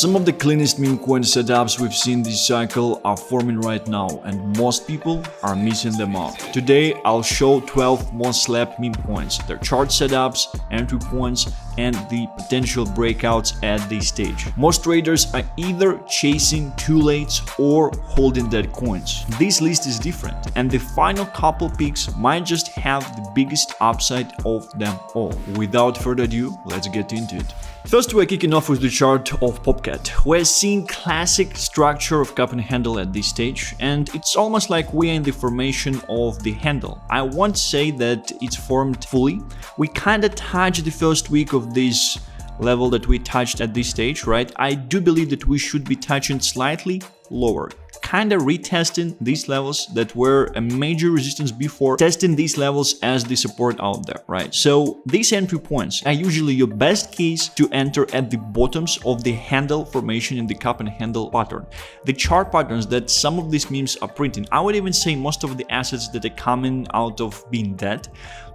Some of the cleanest meme coin setups we've seen this cycle are forming right now, and most people are missing them out. Today I'll show 12 most slept meme coins, their chart setups, entry points, and the potential breakouts at this stage. Most traders are either chasing too late or holding dead coins. This list is different, and the final couple picks might just have the biggest upside of them all. Without further ado, let's get into it. First, we're kicking off with the chart of Popcat. We're seeing classic structure of cup and handle at this stage, and it's almost like we're in the formation of the handle. I won't say that it's formed fully. We kinda touched the first week of this level that we touched at this stage, right? I do believe that we should be touching slightly lower, kind of retesting these levels that were a major resistance before, testing these levels as the support out there, right? So these entry points are usually your best case to enter at the bottoms of the handle formation in the cup and handle pattern. The chart patterns that some of these memes are printing, I would even say most of the assets that are coming out of being dead,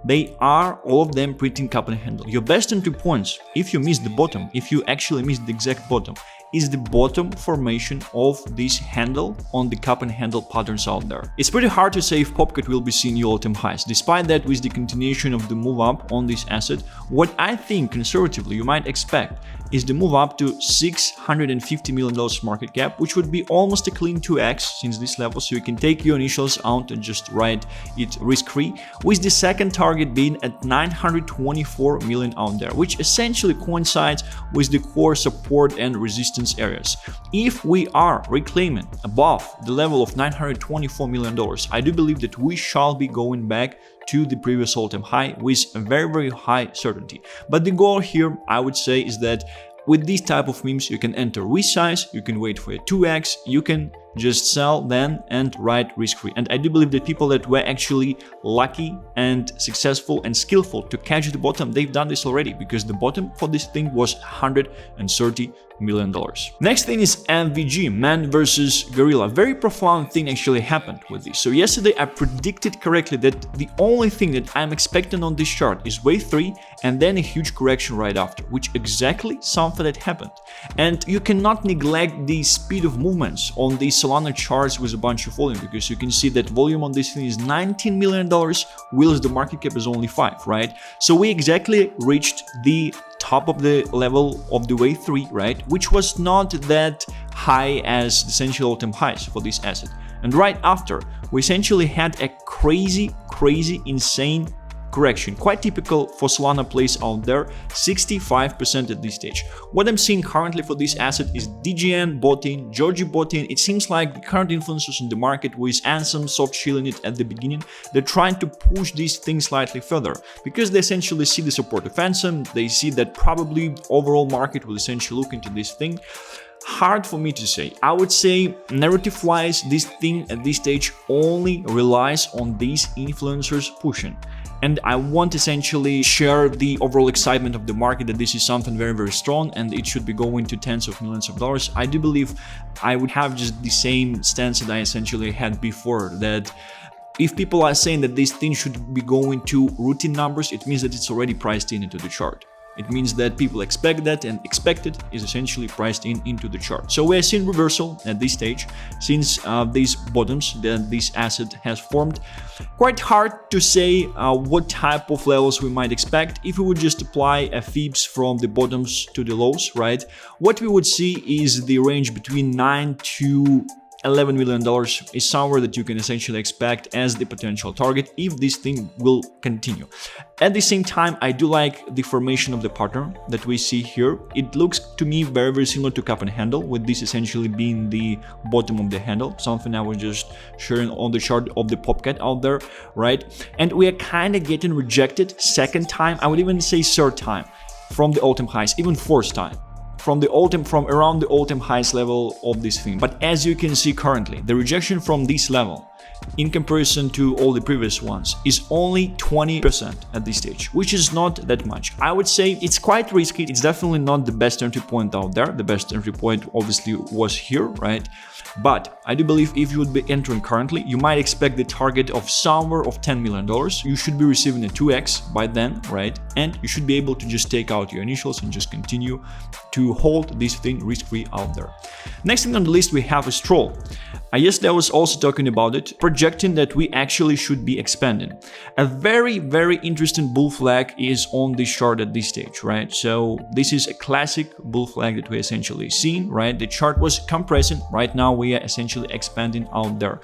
they are all of them printing cup and handle. Your best entry points, if you miss the bottom, if you actually miss the exact bottom, is the bottom formation of this handle on the cup and handle patterns out there. It's pretty hard to say if Popcat will be seeing new all-time highs. Despite that, with the continuation of the move up on this asset, what I think conservatively you might expect is the move up to $650 million market cap, which would be almost a clean 2x since this level, so you can take your initials out and just ride it risk-free, with the second target being at 924 million out there, which essentially coincides with the core support and resistance areas. If we are reclaiming above the level of $924 million, I do believe that we shall be going back to the previous all-time high with a very high certainty. But the goal here, I would say, is that with these type of memes, you can enter resize, you can wait for a 2x, you can just sell then and ride risk-free. And I do believe that people that were actually lucky and successful and skillful to catch the bottom, they've done this already, because the bottom for this thing was $130 million. Next thing is MVG, man versus gorilla. Very profound thing actually happened with this. So yesterday I predicted correctly that the only thing that I'm expecting on this chart is wave 3 and then a huge correction right after, which exactly something that happened. And you cannot neglect the speed of movements on the Solana charts with a bunch of volume, because you can see that volume on this thing is $19 million, whilst the market cap is only 5, right? So we exactly reached the top of the level of the wave 3, right, which was not that high as the essential all-time highs for this asset. And right after, we essentially had a crazy insane correction, quite typical for Solana plays out there, 65% at this stage. What I'm seeing currently for this asset is DGN bought in, Georgie bought in. It seems like the current influencers in the market with Ansem soft shilling it at the beginning, they're trying to push these things slightly further, because they essentially see the support of Ansem, they see that probably overall market will essentially look into this thing. Hard for me to say. I would say narrative-wise, this thing at this stage only relies on these influencers pushing. And I want to essentially share the overall excitement of the market that this is something very strong and it should be going to tens of millions of dollars. I do believe I would have just the same stance that I essentially had before, that if people are saying that this thing should be going to routine numbers, it means that it's already priced in into the chart. It means that people expect that, and expected is essentially priced in into the chart. So we're seeing reversal at this stage since these bottoms that this asset has formed. Quite hard to say what type of levels we might expect if we would just apply a fibs from the bottoms to the lows, right? What we would see is the range between 9 to $11 million is somewhere that you can essentially expect as the potential target if this thing will continue. At the same time, I do like the formation of the pattern that we see here. It looks to me very similar to cup and handle, with this essentially being the bottom of the handle, something I was just sharing on the chart of the Popcat out there, right? And we are kind of getting rejected second time, I would even say third time, from the all-time highs, even fourth time. From around the all-time highs level of this thing. But as you can see currently, the rejection from this level in comparison to all the previous ones is only 20% at this stage, which is not that much. I would say it's quite risky. It's definitely not the best entry point out there. The best entry point obviously was here, right? But I do believe if you would be entering currently, you might expect the target of somewhere of $10 million. You should be receiving a 2x by then, right? And you should be able to just take out your initials and just continue to to hold this thing risk-free out there. Next thing on the list we have a Stroll. Yesterday I was also talking about it, projecting that we actually should be expanding. A very, very interesting bull flag is on this chart at this stage, right? So this is a classic bull flag that we essentially seen, right? The chart was compressing. Right now we are essentially expanding out there.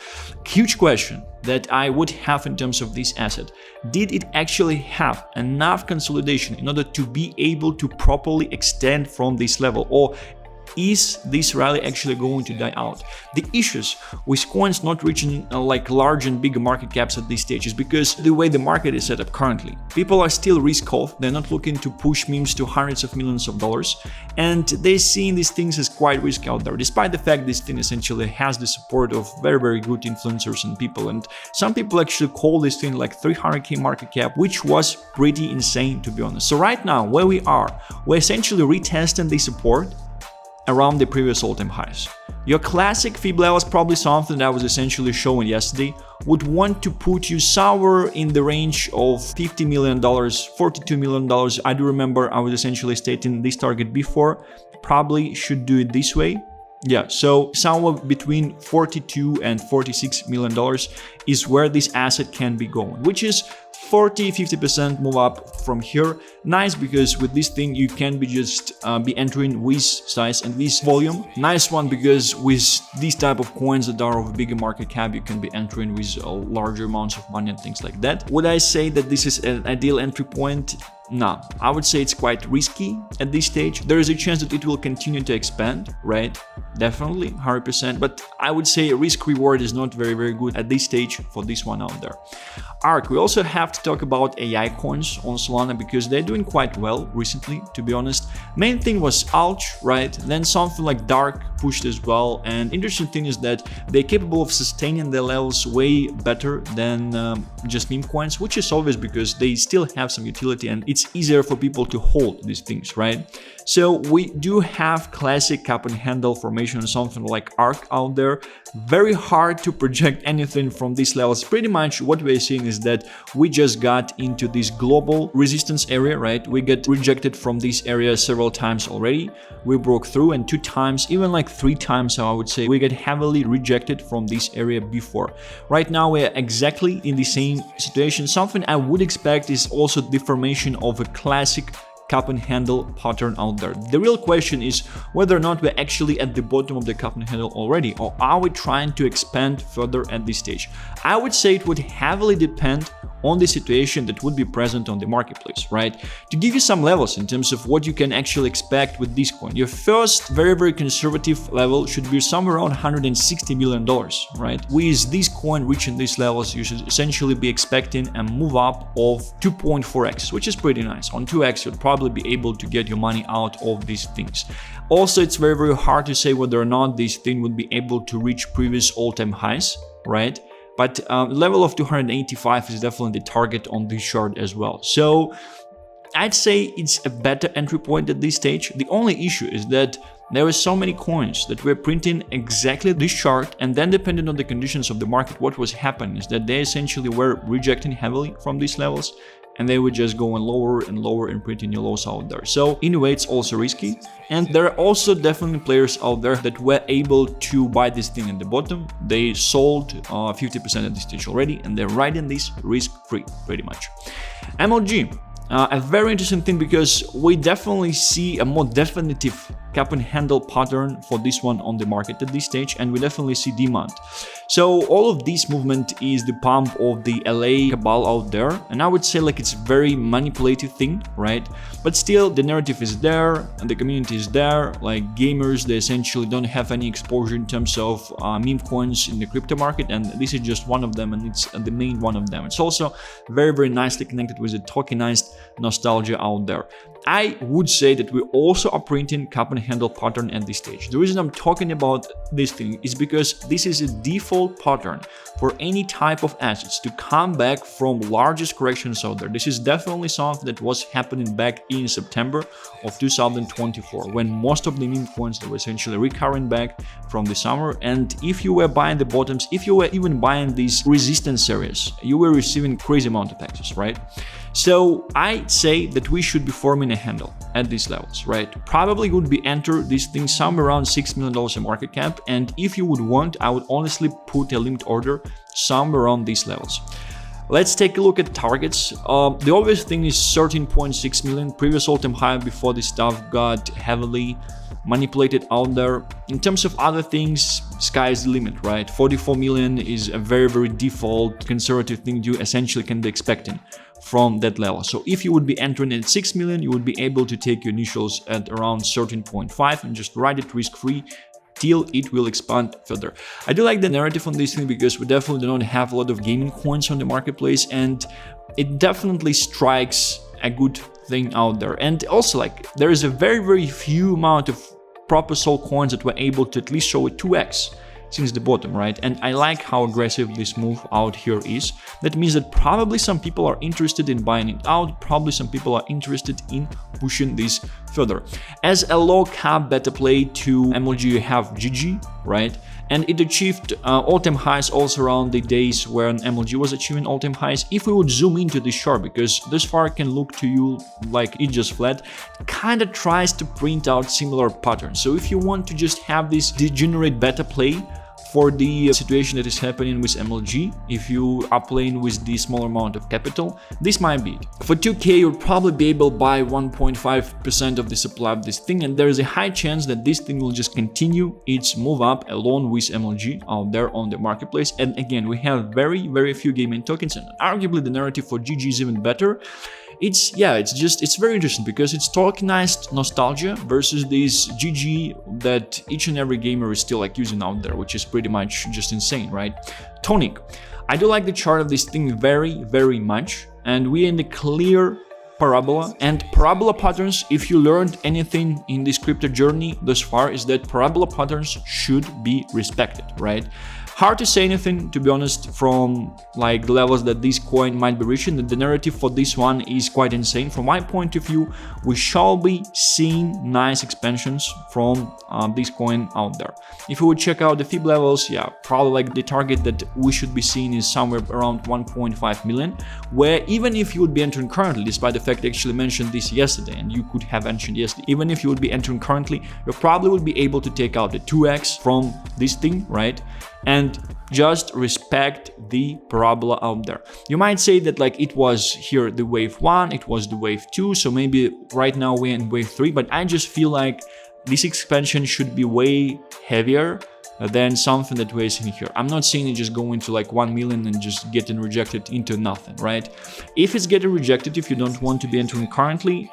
Huge question that I would have in terms of this asset. Did it actually have enough consolidation in order to be able to properly extend from this level, or is this rally actually going to die out? The issues with coins not reaching like large and big market caps at this stage is because the way the market is set up currently. People are still risk off, they're not looking to push memes to hundreds of millions of dollars, and they're seeing these things as quite risky out there, despite the fact this thing essentially has the support of very, very good influencers and people. And some people actually call this thing like 300k market cap, which was pretty insane, to be honest. So right now, where we are, we're essentially retesting the support around the previous all-time highs. Your classic fib level is probably something that I was essentially showing yesterday, would want to put you somewhere in the range of $50 million, $42 million. I do remember I was essentially stating this target before, probably should do it this way. Yeah, so somewhere between $42 and $46 million is where this asset can be going, which is 40-50% move up from here. Nice, because with this thing you can be just be entering with size and with volume. Nice one, because with these type of coins that are of a bigger market cap, you can be entering with larger amounts of money and things like that. Would I say that this is an ideal entry point? No, I would say it's quite risky at this stage. There is a chance that it will continue to expand, right? Definitely, 100%. But I would say risk reward is not very, very good at this stage for this one out there. ARK, we also have to talk about AI coins on Solana because they're doing quite well recently, to be honest. Main thing was Alch, right? Then something like Dark pushed as well. And interesting thing is that they're capable of sustaining their levels way better than just meme coins, which is obvious because they still have some utility and it's easier for people to hold these things, right? So we do have classic cup and handle formation or something like ARK out there. Very hard to project anything from these levels. Pretty much what we're seeing is that we just got into this global resistance area, right? We get rejected from this area several times already. We broke through, and 2 times, even like 3 times, I would say, we get heavily rejected from this area before. Right now we're exactly in the same situation. Something I would expect is also the formation of a classic cup and handle pattern out there. The real question is whether or not we're actually at the bottom of the cup and handle already, or are we trying to expand further at this stage? I would say it would heavily depend on the situation that would be present on the marketplace, right? To give you some levels in terms of what you can actually expect with this coin, your first very, very conservative level should be somewhere around $160 million, right? With this coin reaching these levels, you should essentially be expecting a move up of 2.4x, which is pretty nice. On 2x, you'd probably be able to get your money out of these things. Also, it's very, very hard to say whether or not this thing would be able to reach previous all-time highs, right? But level of 285 is definitely the target on this chart as well. So I'd say it's a better entry point at this stage. The only issue is that there are so many coins that were printing exactly this chart, and then depending on the conditions of the market, what was happening is that they essentially were rejecting heavily from these levels, and they would just go on lower and lower and printing new lows out there. So in a way, it's also risky. And there are also definitely players out there that were able to buy this thing at the bottom. They sold 50% at this stage already, and they're riding this risk-free pretty much. MLG. A very interesting thing, because we definitely see a more definitive cap and handle pattern for this one on the market at this stage, and we definitely see demand. So all of this movement is the pump of the LA cabal out there, and I would say like it's very manipulative thing, right? But still the narrative is there and the community is there. Like gamers, they essentially don't have any exposure in terms of meme coins in the crypto market, and this is just one of them, and it's the main one of them. It's also very, very nicely connected with the tokenized nostalgia out there. I would say that we also are printing cup and handle pattern at this stage. The reason I'm talking about this thing is because this is a default pattern for any type of assets to come back from largest corrections out there. This is definitely something that was happening back in September of 2024, when most of the meme coins were essentially recovering back from the summer. And if you were buying the bottoms, if you were even buying these resistance areas, you were receiving crazy amount of access, right? So I'd say that we should be forming a handle at these levels, right? Probably would be enter this thing somewhere around $6 million in market cap. And if you would want, I would honestly put a limit order somewhere around these levels. Let's take a look at targets. The obvious thing is 13.6 million, previous all-time high before this stuff got heavily manipulated out there. In terms of other things, sky is the limit, right? 44 million is a very default conservative thing you essentially can be expecting from that level. So if you would be entering at 6 million, you would be able to take your initials at around 13.5 and just ride it risk-free till it will expand further. I do like the narrative on this thing because we definitely do not have a lot of gaming coins on the marketplace, and it definitely strikes a good thing out there. And also, like, there is a very few amount of proper soul coins that were able to at least show a 2x since the bottom, right? And I like how aggressive this move out here is. That means that probably some people are interested in buying it out, probably some people are interested in pushing this further. As a low cap beta play to MLG, you have GG, right? And it achieved all-time highs also around the days when MLG was achieving all-time highs. If we would zoom into this chart, because this far can look to you like it just flat, kind of tries to print out similar patterns. So if you want to just have this degenerate beta play for the situation that is happening with MLG, if you are playing with the smaller amount of capital, this might be it. For 2k, you'll probably be able to buy 1.5% of the supply of this thing, and there is a high chance that this thing will just continue its move up along with MLG out there on the marketplace. And again, we have very few gaming tokens, and arguably the narrative for GG is even better. It's very interesting because it's tokenized nostalgia versus this GG that each and every gamer is still like using out there, which is pretty much just insane, right? Tonic. I do like the chart of this thing very much, and we're in the clear parabola. And parabola patterns, if you learned anything in this crypto journey thus far, is that parabola patterns should be respected, right? Hard to say anything, to be honest, from like the levels that this coin might be reaching. The narrative for this one is quite insane. From my point of view, we shall be seeing nice expansions from this coin out there. If we would check out the FIB levels, yeah, probably like the target that we should be seeing is somewhere around 1.5 million, where even if you would be entering currently, despite the fact I actually mentioned this yesterday, and you could have mentioned yesterday, even if you would be entering currently, you probably would be able to take out the 2x from this thing, right? And just respect the parabola out there. You might say that like it was here the wave 1, it was the wave 2, so maybe right now we're in wave 3, but I just feel like this expansion should be way heavier than something that we're seeing here. I'm not seeing it just going to like 1 million and just getting rejected into nothing, right? If it's getting rejected, if you don't want to be entering currently,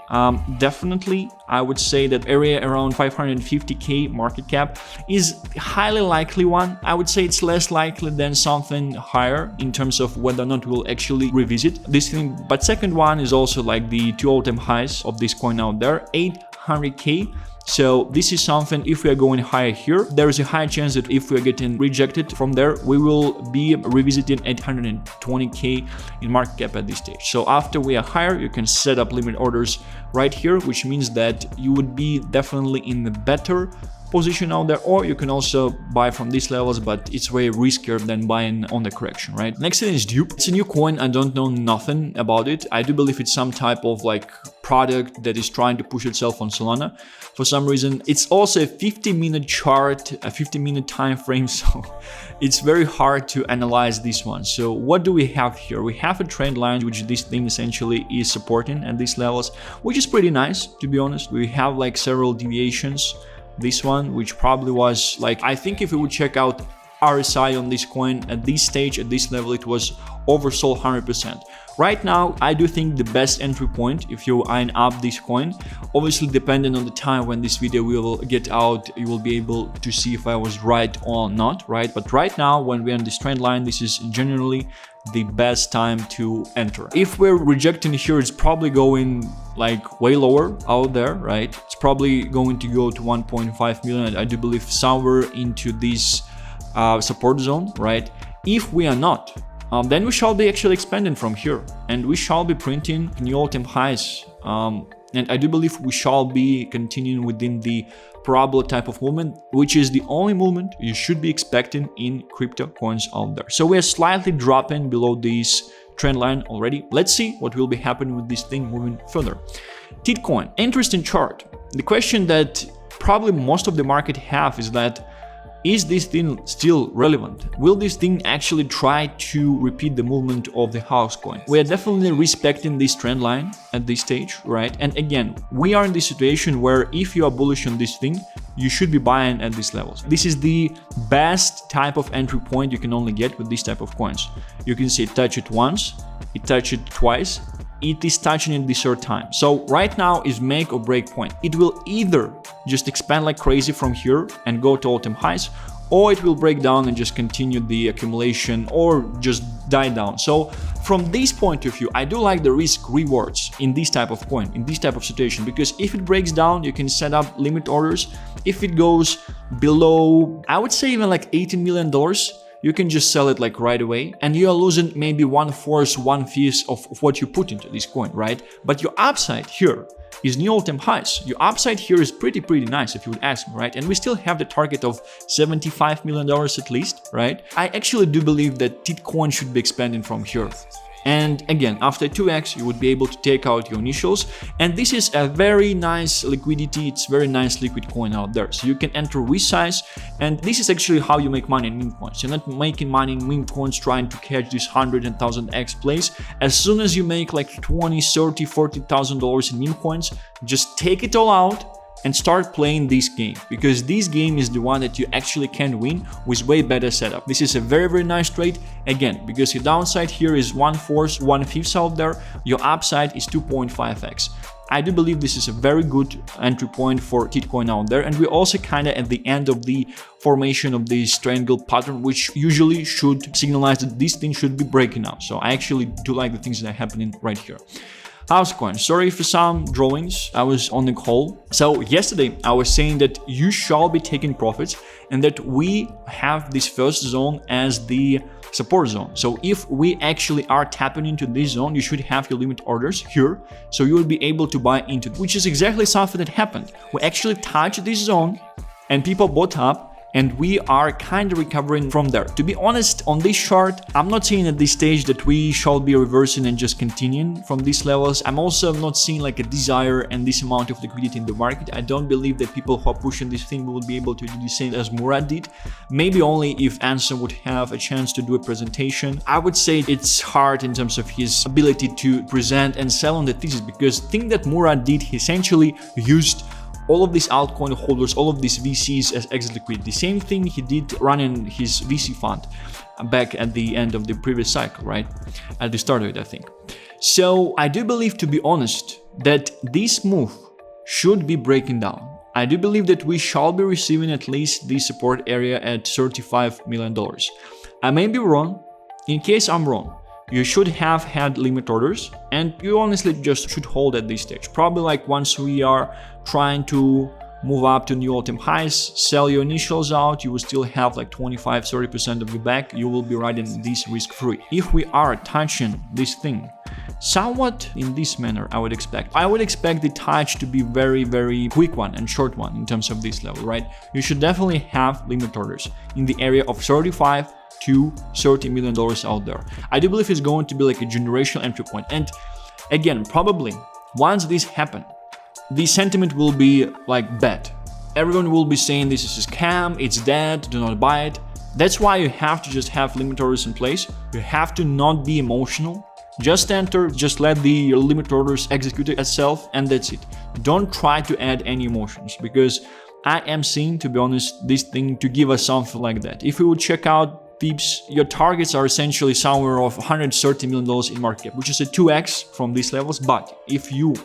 definitely I would say that area around 550k market cap is highly likely one. I would say it's less likely than something higher in terms of whether or not we'll actually revisit this thing. But second one is also like the 2 all-time highs of this coin out there, 800k. So this is something, if we are going higher here, there is a high chance that if we are getting rejected from there, we will be revisiting 820k in market cap at this stage. So after we are higher, you can set up limit orders right here, which means that you would be definitely in the better position out there, or you can also buy from these levels, but it's way riskier than buying on the correction, right? Next thing is Dupe. It's a new coin. I don't know nothing about it. I do believe it's some type of like product that is trying to push itself on Solana for some reason. It's also a 50-minute chart, a 50-minute time frame, so it's very hard to analyze this one. So what do we have here? We have a trend line which this thing essentially is supporting at these levels, which is pretty nice, to be honest. We have like several deviations. This one, which probably was like, I think if we would check out RSI on this coin at this stage, at this level, it was oversold 100%. Right now, I do think the best entry point, if you eyeing up this coin, obviously depending on the time when this video will get out, you will be able to see if I was right or not, right? But right now, when we're on this trend line, this is generally the best time to enter. If we're rejecting here, it's probably going like way lower out there, right? It's probably going to go to 1.5 million. I do believe somewhere into this support zone, right? If we are not, then we shall be actually expanding from here, and we shall be printing new all-time highs. And I do believe we shall be continuing within the parabola type of movement, which is the only movement you should be expecting in crypto coins out there. So we're slightly dropping below this trend line already. Let's see what will be happening with this thing moving further. Titcoin, interesting chart. The question that probably most of the market have is that, is this thing still relevant? Will this thing actually try to repeat the movement of the Housecoin? We are definitely respecting this trend line at this stage, right? And again, we are in this situation where if you are bullish on this thing, you should be buying at these levels. This is the best type of entry point you can only get with this type of coins. You can see touch it once, it touch it twice, it is touching it the third time. So right now is make or break point. It will either just expand like crazy from here and go to all-time highs, or it will break down and just continue the accumulation or just die down. So from this point of view, I do like the risk rewards in this type of coin, in this type of situation, because if it breaks down, you can set up limit orders. If it goes below, I would say even like $18 million, you can just sell it like right away, and you are losing maybe 1/4, 1/5 of what you put into this coin, right? But your upside here is new all-time highs. Your upside here is pretty nice, if you would ask me, right? And we still have the target of $75 million at least, right? I actually do believe that Titcoin should be expanding from here. And again, after 2x, you would be able to take out your initials. And this is a very nice liquidity. It's very nice liquid coin out there. So you can enter resize. And this is actually how you make money in meme coins. You're not making money in meme coins trying to catch this 100 and 1000x plays. As soon as you make like 20, 30, $40,000 in meme coins, just take it all out and start playing this game, because this game is the one that you actually can win with way better setup. This is a very nice trade, again, because your downside here is 1/4, 1/5 out there, your upside is 2.5x. I do believe this is a very good entry point for Titcoin out there, and we're also kind of at the end of the formation of this triangle pattern, which usually should signalize that this thing should be breaking out. So I actually do like the things that are happening right here. Housecoin, sorry for some drawings, I was on the call. So yesterday I was saying that you shall be taking profits and that we have this first zone as the support zone. So if we actually are tapping into this zone, you should have your limit orders here, so you will be able to buy into it, which is exactly something that happened. We actually touched this zone and people bought up, and we are kind of recovering from there. To be honest, on this chart, I'm not seeing at this stage that we shall be reversing and just continuing from these levels. I'm also not seeing like a desire and this amount of liquidity in the market. I don't believe that people who are pushing this thing will be able to do the same as Murad did. Maybe only if Anson would have a chance to do a presentation. I would say it's hard in terms of his ability to present and sell on the thesis, because the thing that Murad did, he essentially used all of these altcoin holders, all of these VCs as exit liquidity. The same thing he did running his VC fund back at the end of the previous cycle, right? At the start of it, I think. So I do believe, to be honest, that this move should be breaking down. I do believe that we shall be receiving at least the support area at $35 million. I may be wrong. In case I'm wrong, you should have had limit orders, and you honestly just should hold at this stage. Probably like once we are trying to move up to new all-time highs, sell your initials out, you will still have like 25-30% of your back. You will be riding this risk-free. If we are touching this thing somewhat in this manner, I would expect the touch to be very quick one and short one in terms of this level, right? You should definitely have limit orders in the area of 35 to $30 million out there. I do believe it's going to be like a generational entry point. And again, probably once this happens, the sentiment will be like bad. Everyone will be saying this is a scam, it's dead, do not buy it. That's why you have to just have limit orders in place. You have to not be emotional. Just enter, just let the limit orders execute itself, and that's it. Don't try to add any emotions, because I am seeing, to be honest, this thing to give us something like that. If we would check out peeps, your targets are essentially somewhere of $130 million in market cap, which is a 2x from these levels. But if you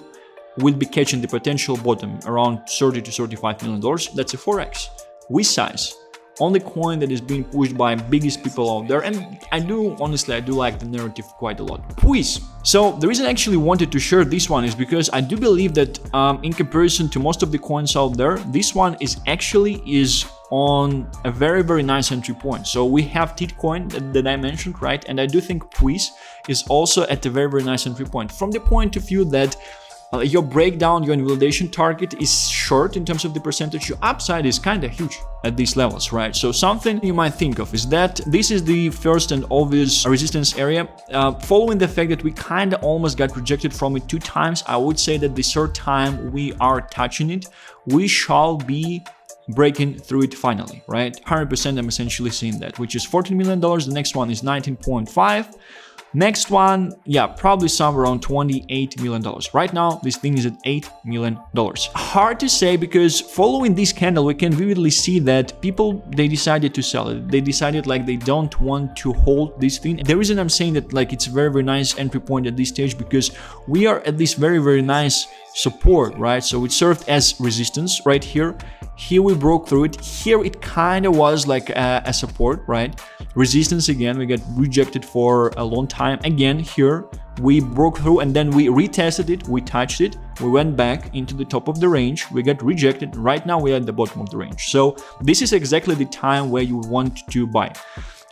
will be catching the potential bottom around $30 to $35 million, that's a 4x. We size on the coin that is being pushed by biggest people out there, and I do like the narrative quite a lot. Please. So the reason I actually wanted to share this one is because I do believe that in comparison to most of the coins out there, this one is on a very nice entry point. So we have Titcoin that I mentioned, right? And I do think Puis is also at a very nice entry point, from the point of view that your breakdown, your invalidation target is short in terms of the percentage. Your upside is kind of huge at these levels, right? So something you might think of is that this is the first and obvious resistance area. Following the fact that we kind of almost got rejected from it 2 times, I would say that the third time we are touching it, we shall be breaking through it finally, right? 100% I'm essentially seeing that, which is $14 million. The next one is 19.5. Next one, yeah, probably somewhere around $28 million. Right now, this thing is at $8 million. Hard to say, because following this candle, we can vividly see that people, they decided to sell it. They decided like they don't want to hold this thing. The reason I'm saying that like it's a very, very nice entry point at this stage, because we are at this very, very nice support, right? So it served as resistance right here. Here we broke through it. Here it kind of was like a support, right? Resistance again, we got rejected for a long time. Again, here we broke through and then we retested it, we touched it, we went back into the top of the range, we got rejected. Right now we are at the bottom of the range. So this is exactly the time where you want to buy.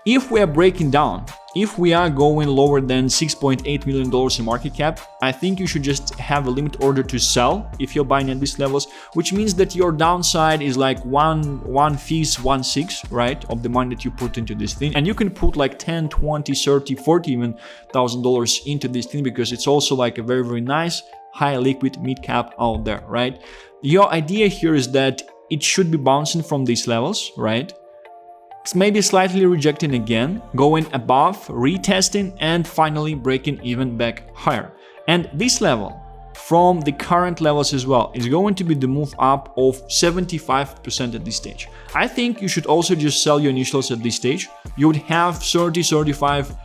If we are breaking down, if we are going lower than $6.8 million in market cap, I think you should just have a limit order to sell if you're buying at these levels, which means that your downside is like one fee, 1/6, right, of the money that you put into this thing. And you can put like 10, 20, 30, 40 even $1,000 into this thing, because it's also like a very, very nice high liquid mid cap out there, right? Your idea here is that it should be bouncing from these levels, right? It's maybe slightly rejecting again, going above, retesting, and finally breaking even back higher. And this level, from the current levels as well, is going to be the move up of 75% at this stage. I think you should also just sell your initials at this stage. You would have 30-35%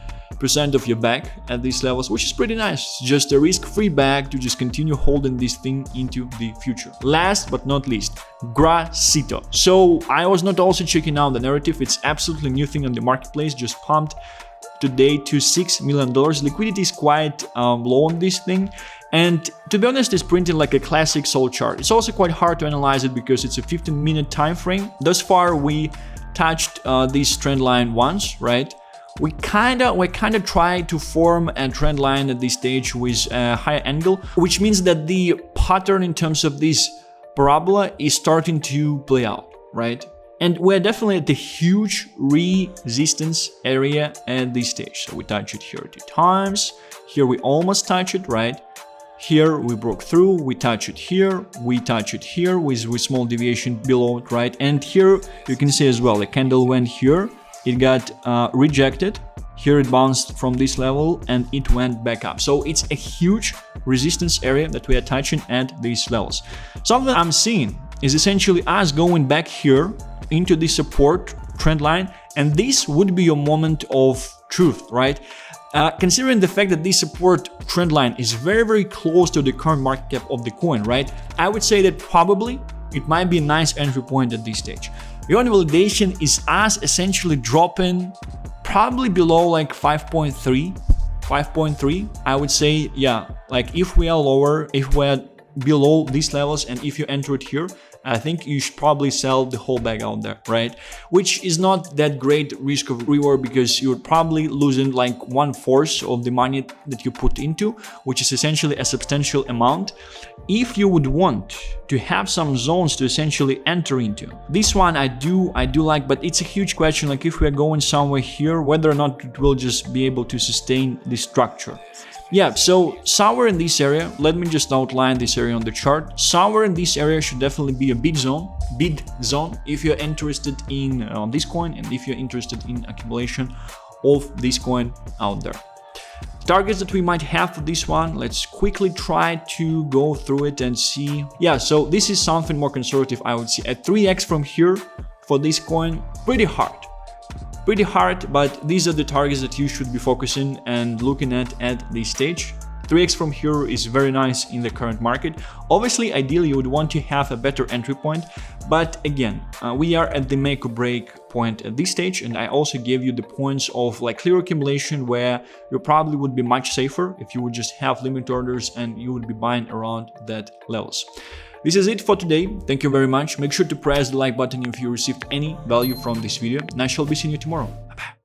of your bag at these levels, which is pretty nice. It's just a risk-free bag to just continue holding this thing into the future. Last but not least, Graceito. So I was not also checking out the narrative. It's absolutely new thing on the marketplace, just pumped today to $6 million. Liquidity is quite low on this thing. And to be honest, it's printing like a classic soul chart. It's also quite hard to analyze it because it's a 15-minute time frame. Thus far, we touched this trend line once, right? We kind of try to form a trend line at this stage with a higher angle, which means that the pattern in terms of this parabola is starting to play out, right? And we're definitely at the huge resistance area at this stage. So we touch it here 2 times. Here we almost touch it, right? Here we broke through, we touch it here, we touch it here with small deviation below it, right? And here you can see as well, the candle went here. It got rejected. Here it bounced from this level and it went back up. So it's a huge resistance area that we are touching at these levels. Something I'm seeing is essentially us going back here into the support trend line, and this would be your moment of truth, right? Considering the fact that this support trend line is very, very close to the current market cap of the coin, right? I would say that probably it might be a nice entry point at this stage. Your invalidation is us essentially dropping probably below like 5.3, I would say. Yeah, like if we are lower, if we're below these levels, and if you enter it here, I think you should probably sell the whole bag out there, right? Which is not that great risk of reward, because you're probably losing like 1/4 of the money that you put into, which is essentially a substantial amount. If you would want to have some zones to essentially enter into, this one I do like, but it's a huge question. Like if we're going somewhere here, whether or not it will just be able to sustain this structure. Yeah, so somewhere in this area, let me just outline this area on the chart. Somewhere in this area should definitely be a bid zone if you're interested in this coin, and if you're interested in accumulation of this coin out there. Targets that we might have for this one, let's quickly try to go through it and see. Yeah, so this is something more conservative, I would say. At 3x from here for this coin, pretty hard, but these are the targets that you should be focusing and looking at this stage. 3x from here is very nice in the current market. Obviously, ideally, you would want to have a better entry point, but again, we are at the make or break point at this stage, and I also gave you the points of like clear accumulation, where you probably would be much safer if you would just have limit orders and you would be buying around that levels. This is it for today. Thank you very much. Make sure to press the like button if you received any value from this video, and I shall be seeing you tomorrow. Bye-bye.